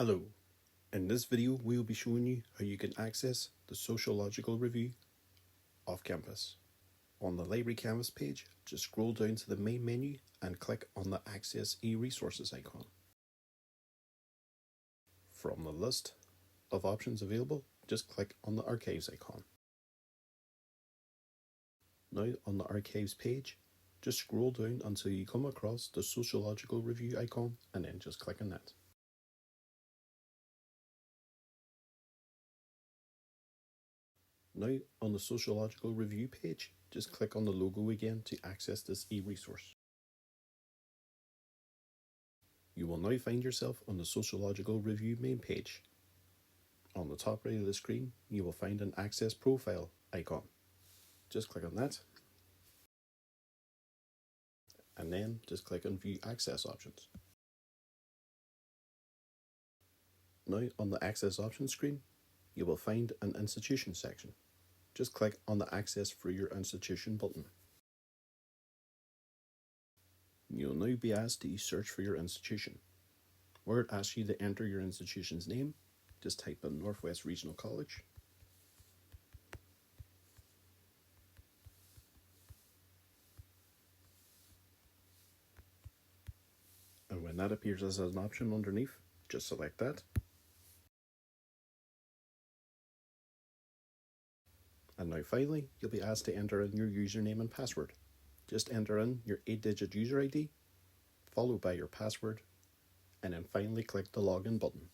Hello, in this video we will be showing you how you can access the Sociological review off campus. On the library canvas page, just scroll down to the main menu and click on the Access e-Resources icon. From the list of options available, just click on the Archives icon. Now on the Archives page, just scroll down until you come across the Sociological review icon and then just click on that. Now on the Sociological review page, just click on the logo again to access this e-resource. You will now find yourself on the Sociological review main page. On the top right of the screen, you will find an Access Profile icon. Just click on that. And then just click on View Access Options. Now on the Access Options screen, you will find an Institution section. Just click on the Access for your institution button. You'll now be asked to search for your institution. Where it asks you to enter your institution's name, just type in Northwest Regional College. And when that appears as an option underneath, just select that. And now finally, you'll be asked to enter in your username and password. Just enter in your 8-digit user ID, followed by your password, and then finally click the login button.